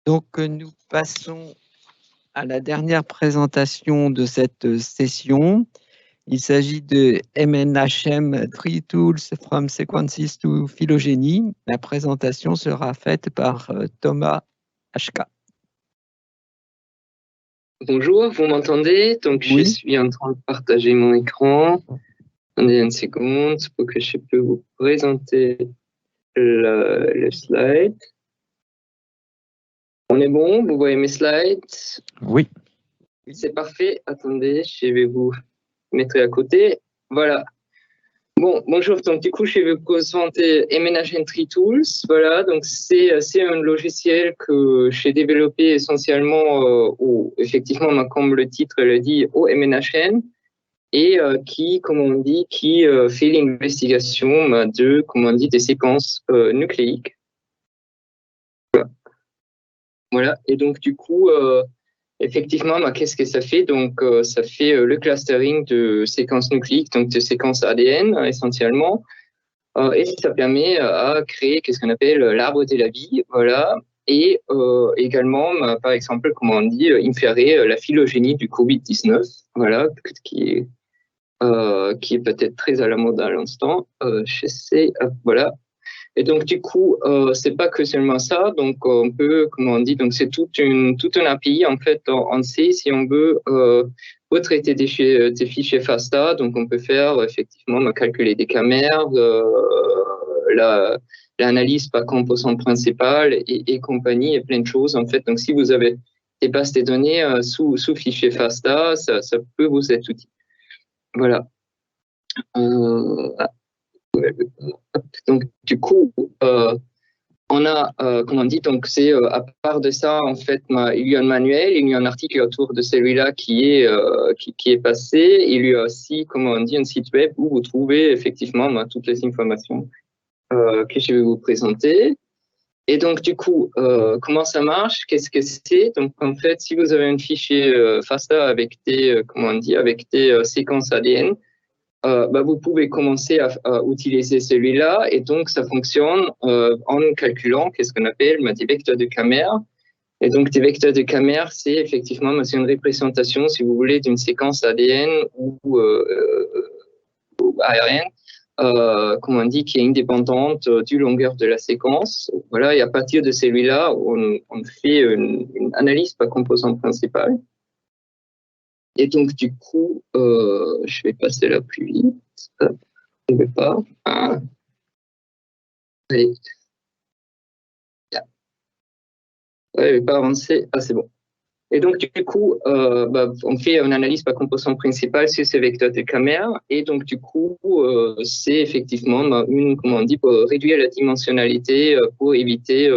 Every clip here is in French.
Donc, nous passons à la dernière présentation de cette session. Il s'agit de MNHM Tree Tools from Sequences to Phylogeny. La présentation sera faite par Thomas HK. Bonjour, vous m'entendez? Donc, Oui. je suis en train de partager mon écran. Attendez une seconde pour que je peux vous présenter le slide. On est bon? Vous voyez mes slides? Oui. C'est parfait. Attendez, je vais vous mettre à côté. Voilà. Bon, bonjour. Donc, du coup, je vais vous présenter MNHM Tree Tools. Voilà. Donc, c'est un logiciel que j'ai développé essentiellement, effectivement, comme le titre le dit, au MNHM. Et qui, comme on dit, fait l'investigation de, comme on dit, des séquences nucléiques. Voilà. Et donc, du coup, effectivement, qu'est-ce que ça fait? Donc, ça fait le clustering de séquences nucléiques, donc de séquences ADN essentiellement. Et ça permet à créer qu'est-ce qu'on appelle l'arbre de la vie. Voilà. Et également, par exemple, comme on dit, inférer la phylogénie du Covid-19. Voilà, qui est peut-être très à la mode à l'instant. J'essaie, voilà. Et donc, du coup, c'est pas que seulement ça. Donc, on peut, comment on dit, donc c'est toute une API, en fait, en C, si on veut retraiter des fichiers FASTA. Donc, on peut faire, effectivement, calculer des camères, l'analyse par composant principal et compagnie, et plein de choses, en fait. Donc, si vous avez des bases de données sous fichier FASTA, ça peut vous être utile. Voilà. Donc, du coup, on a, comme on dit, donc c'est à part de ça, en fait, il y a un manuel, il y a un article autour de celui-là qui est passé. Il y a aussi, comme on dit, un site web où vous trouvez effectivement toutes les informations que je vais vous présenter. Et donc, du coup, comment ça marche? Qu'est-ce que c'est? Donc, en fait, si vous avez un fichier FASTA avec comment on dit, avec des séquences ADN, vous pouvez commencer à utiliser celui-là et donc ça fonctionne en calculant qu'est-ce qu'on appelle des vecteurs de camère. Et donc des vecteurs de camère, c'est effectivement c'est une représentation, si vous voulez, d'une séquence ADN ou ARN, comme on dit, qui est indépendante du longueur de la séquence. Voilà, et à partir de celui-là, on fait une analyse par composant principal. Et donc, du coup, je vais passer là plus vite. On ne veut pas. Allez. Ouais, je ne vais pas avancer. Ah, c'est bon. Et donc, du coup, on fait une analyse par composant principal sur ces vecteurs de camère. Et donc, du coup, c'est effectivement comment on dit, pour réduire la dimensionnalité, pour éviter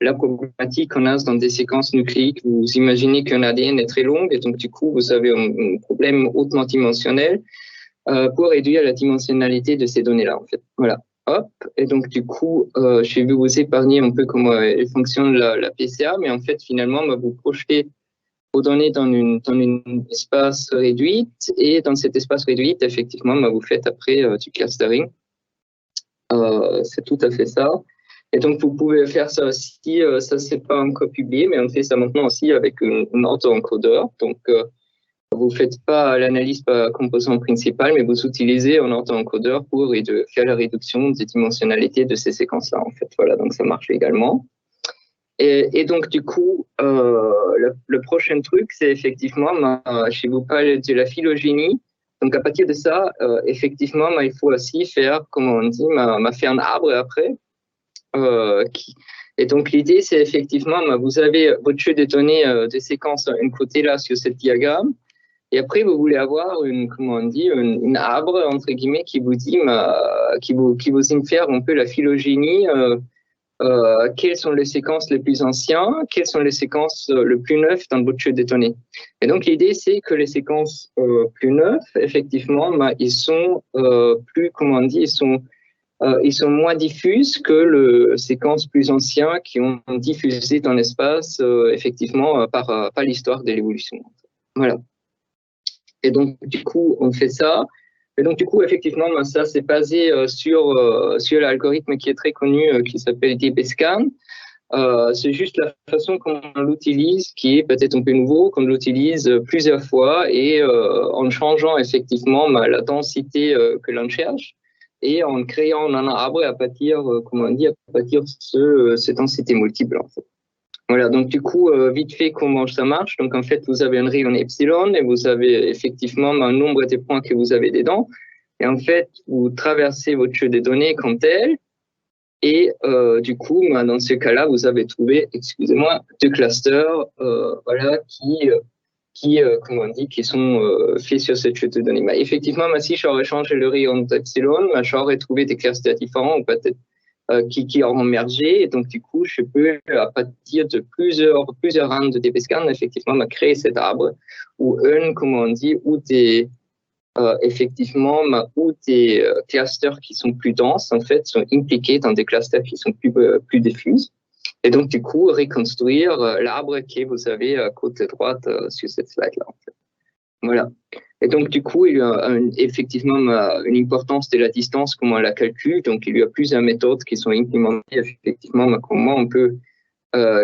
la problématique qu'on a dans des séquences nucléiques. Vous imaginez qu'un ADN est très long et donc, du coup, vous avez un problème hautement dimensionnel pour réduire la dimensionnalité de ces données-là, en fait. Voilà. Hop. Et donc, du coup, je vais vous épargner un peu comment fonctionne la PCA, mais en fait, finalement, vous projetez vos données dans une espace réduite et dans cet espace réduite, effectivement, vous faites après du clustering. C'est tout à fait ça. Et donc, vous pouvez faire ça aussi, ça, c'est pas encore publié, mais on fait ça maintenant aussi avec un auto-encodeur. Donc, vous ne faites pas l'analyse par composant principal, mais vous utilisez un auto-encodeur pour faire la réduction des dimensionnalités de ces séquences-là, en fait. Voilà, donc ça marche également. Et donc, du coup, le prochain truc, c'est effectivement, je vous parle de la phylogénie. Donc, à partir de ça, effectivement, il faut aussi faire, comment on dit, faire un arbre après. Et donc, l'idée, c'est effectivement, vous avez votre jeu de données de séquences d'un côté là sur ce diagramme. Et après, vous voulez avoir comment on dit, une arbre, entre guillemets, qui vous dit, qui vous infère un peu la phylogénie, quelles sont les séquences les plus anciennes, quelles sont les séquences les plus neuves dans votre jeu de données. Et donc, l'idée, c'est que les séquences plus neuves, effectivement, ils sont plus, comment on dit, ils sont moins diffuses que les séquences plus anciennes qui ont diffusé dans l'espace, effectivement, par l'histoire de l'évolution. Voilà. Et donc, du coup, on fait ça. Et donc, du coup, effectivement, ça, c'est basé sur l'algorithme qui est très connu, qui s'appelle DeepScan. C'est juste la façon qu'on l'utilise qui est peut-être un peu nouveau, qu'on l'utilise plusieurs fois et en changeant effectivement la densité que l'on cherche et en créant un arbre à partir, à partir de cette densité multiple en fait. Voilà, donc du coup, vite fait, comment ça marche? Donc en fait, vous avez un rayon epsilon et vous avez effectivement un nombre de points que vous avez dedans. Et en fait, vous traversez votre jeu de données comme tel. Et du coup, dans ce cas-là, vous avez trouvé, excusez-moi, deux clusters, voilà, qui sont faits sur cette chute de données. Mais effectivement, si j'aurais changé le rayon d'epsilon, j'aurais trouvé des clusters différents, ou peut-être qui auront mergé. Et donc, du coup, je peux, à partir de plusieurs rangs de DB-scan, effectivement, créer cet arbre où ou des effectivement, où des clusters qui sont plus denses, en fait, sont impliqués dans des clusters qui sont plus diffuses. Et donc, du coup, reconstruire l'arbre que vous avez à côté droite sur cette slide-là, en fait. Voilà. Et donc, du coup, il y a effectivement une importance de la distance, comment on la calcule. Donc, il y a plusieurs méthodes qui sont implémentées, effectivement, comment on peut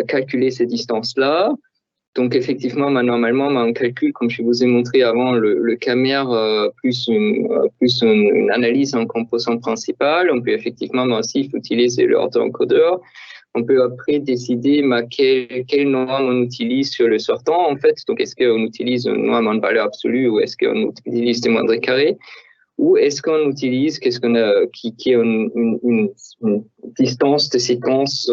calculer ces distances-là. Donc, effectivement, normalement, on calcule, comme je vous ai montré avant, le camère plus une analyse en composant principal. On peut effectivement aussi utiliser le autoencodeur. On peut après décider quelle norme on utilise sur le sortant, en fait. Donc, est-ce qu'on utilise une norme en valeur absolue ou est-ce qu'on utilise des moindres carrés? Ou est-ce qu'on utilise qui est une distance de séquence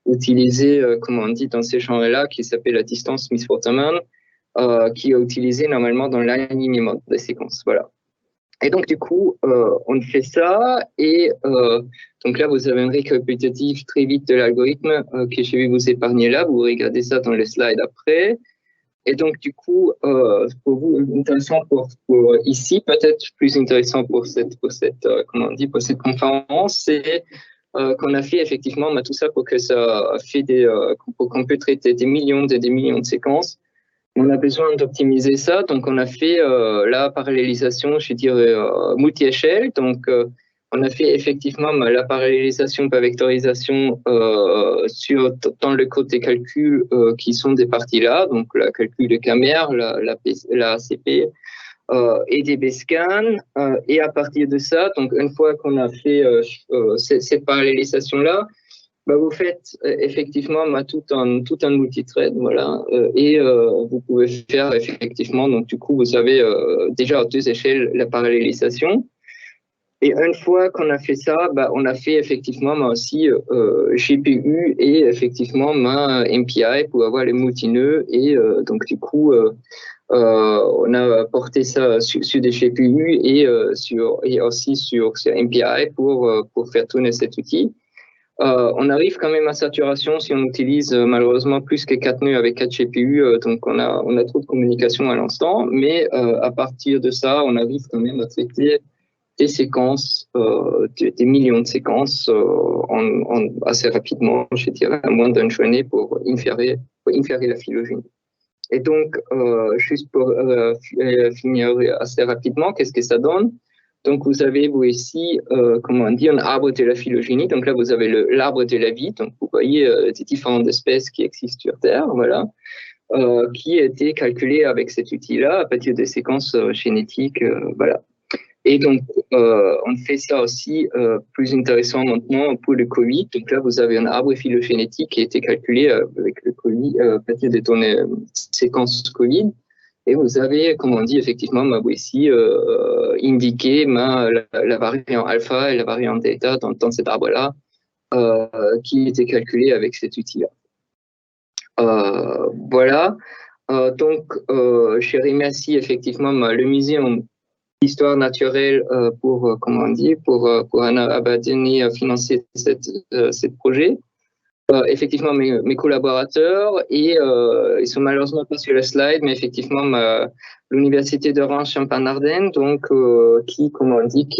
utilisée, comme on dit dans ces genres-là, qui s'appelle la distance Smith-Waterman, qui est utilisée normalement dans l'alignement des séquences. Voilà. Et donc, du coup, on fait ça. Et donc là, vous avez un récapitulatif très vite de l'algorithme que je vais vous épargner là. Vous regardez ça dans les slides après. Et donc, du coup, pour vous, intéressant pour ici, peut-être plus intéressant pour cette conférence, c'est qu'on a fait effectivement tout ça pour que ça fait pour qu'on peut traiter des millions de séquences. On a besoin d'optimiser ça, donc on a fait la parallélisation, je dirais, multi-échelle. Donc, on a fait effectivement la parallélisation par vectorisation dans le code des calculs qui sont des parties là, donc le calcul de camère, la ACP et des BSCAN. Et à partir de ça, donc une fois qu'on a fait cette parallélisation-là, vous faites effectivement tout un multithread, voilà, et vous pouvez faire effectivement, donc du coup, vous avez déjà à deux échelles la parallélisation. Et une fois qu'on a fait ça, on a fait effectivement aussi GPU et effectivement MPI pour avoir les multinœuds. Et donc du coup, on a porté ça sur des GPU et aussi sur MPI pour faire tourner cet outil. On arrive quand même à saturation si on utilise malheureusement plus que 4 nœuds avec 4 GPU, donc on a trop de communication à l'instant, mais à partir de ça, on arrive quand même à traiter des séquences, des millions de séquences assez rapidement, je dirais, à moins d'une journée pour inférer la phylogénie. Et donc, juste pour finir assez rapidement, qu'est-ce que ça donne? Donc, vous avez, vous ici, comment on dit, un arbre de la phylogénie. Donc là, vous avez l'arbre de la vie. Donc, vous voyez des différentes espèces qui existent sur Terre, voilà, qui a été calculé avec cet outil-là à partir des séquences génétiques, voilà. Et donc, on fait ça aussi plus intéressant maintenant pour le Covid. Donc là, vous avez un arbre phylogénétique qui a été calculé avec le Covid à partir des données séquences Covid. Et vous avez, comme on dit, effectivement, ici indiqué la variante alpha et la variante delta dans cet arbre-là qui était calculé avec cet outil-là. Voilà. Donc, je remercie effectivement le muséum d'histoire naturelle pour Anna Abadini financer cette projet. Effectivement, mes collaborateurs et ils sont malheureusement pas sur le slide, mais effectivement l'université de Reims Champagne-Ardenne, donc qui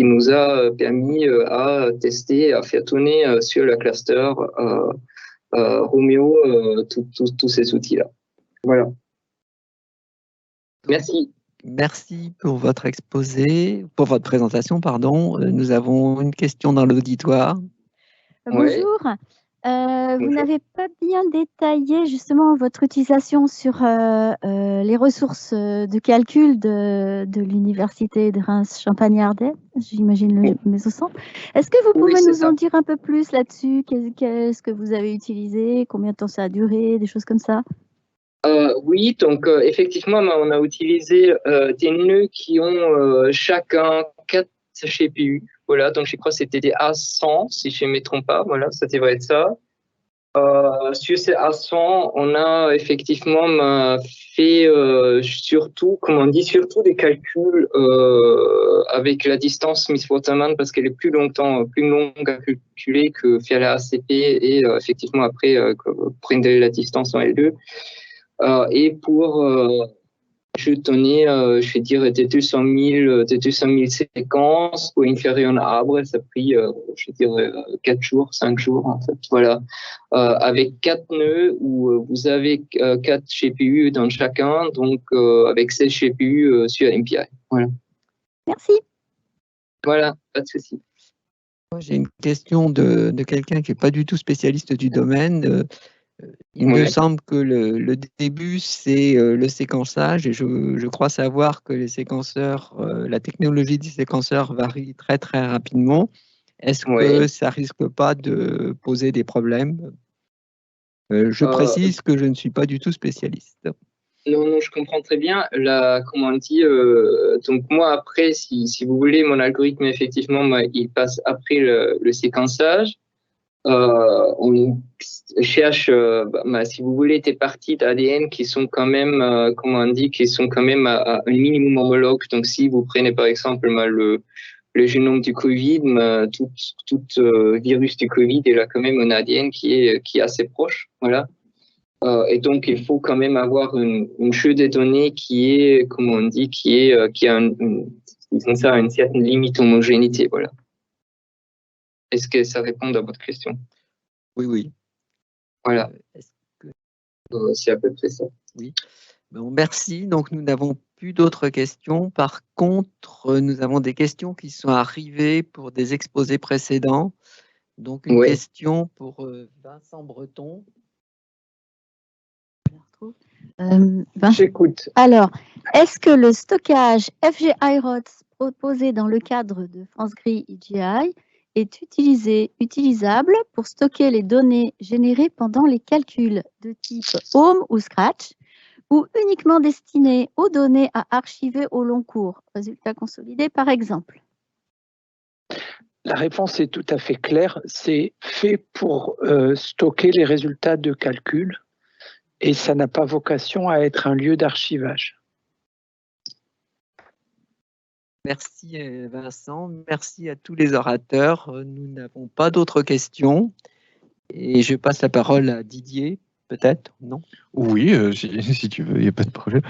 nous a permis à tester, à faire tourner sur le cluster Romeo tous ces outils-là. Voilà. Merci. Merci pour votre exposé, pour votre présentation, pardon. Nous avons une question dans l'auditoire. Bonjour. Vous n'avez pas bien détaillé justement votre utilisation sur les ressources de calcul de l'Université de Reims-Champagne-Ardenne, j'imagine le Mésocentre. Est-ce que vous pouvez nous en dire un peu plus là-dessus? Qu'est-ce que vous avez utilisé? Combien de temps ça a duré? Des choses comme ça? Oui, donc effectivement, on a utilisé des nœuds qui ont chacun 4 GPU. Voilà, donc je crois que c'était des A100, si je ne me trompe pas. Voilà, ça devrait être ça. Sur ces A100, on a effectivement fait surtout, comme on dit, surtout des calculs avec la distance Smith-Waterman parce qu'elle est plus longue à calculer que faire la ACP et effectivement après prendre la distance en L2. Et pour je donnais, je vais dire, des 200 000 séquences pour inférer un arbre. Ça a pris, je dirais, 4 jours, 5 jours, en fait. Voilà. Avec 4 nœuds où vous avez 4 GPU dans chacun, donc avec 16 GPU sur MPI. Voilà. Merci. Voilà, pas de souci. J'ai une question de quelqu'un qui n'est pas du tout spécialiste du domaine. Il me semble que le début, c'est le séquençage, et je crois savoir que les séquenceurs, la technologie des séquenceurs varie très très rapidement. Est-ce que ça risque pas de poser des problèmes? Je précise que je ne suis pas du tout spécialiste. Non, je comprends très bien. Comment on dit, donc moi après, si vous voulez, mon algorithme, effectivement, il passe après le séquençage. On cherche, si vous voulez, des parties d'ADN qui sont quand même, comment on dit, qui sont quand même à un minimum homologue. Donc, si vous prenez par exemple le génome du Covid, tout virus du Covid, il a quand même un ADN qui est assez proche, voilà. Et donc, il faut quand même avoir une jeu de données qui est, comment on dit, qui a une certaine limite homogénéité, voilà. Est-ce que ça répond à votre question? Oui. Voilà. C'est à peu près ça. Oui. Bon, merci. Donc, nous n'avons plus d'autres questions. Par contre, nous avons des questions qui sont arrivées pour des exposés précédents. Donc, une question pour Vincent Breton. J'écoute. Alors, est-ce que le stockage FGI-ROTS proposé dans le cadre de France-Gris EGI est utilisable pour stocker les données générées pendant les calculs de type Home ou Scratch, ou uniquement destiné aux données à archiver au long cours, résultats consolidés par exemple? La réponse est tout à fait claire. C'est fait pour stocker les résultats de calcul et ça n'a pas vocation à être un lieu d'archivage. Merci Vincent, merci à tous les orateurs. Nous n'avons pas d'autres questions et je passe la parole à Didier, peut-être, non? Oui, si tu veux, il n'y a pas de problème.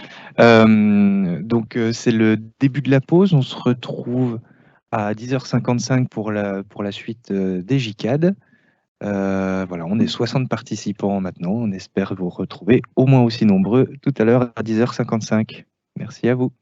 Donc c'est le début de la pause, on se retrouve à 10h55 pour la suite des GICAD. Voilà, on est 60 participants maintenant, on espère vous retrouver au moins aussi nombreux tout à l'heure à 10h55. Merci à vous.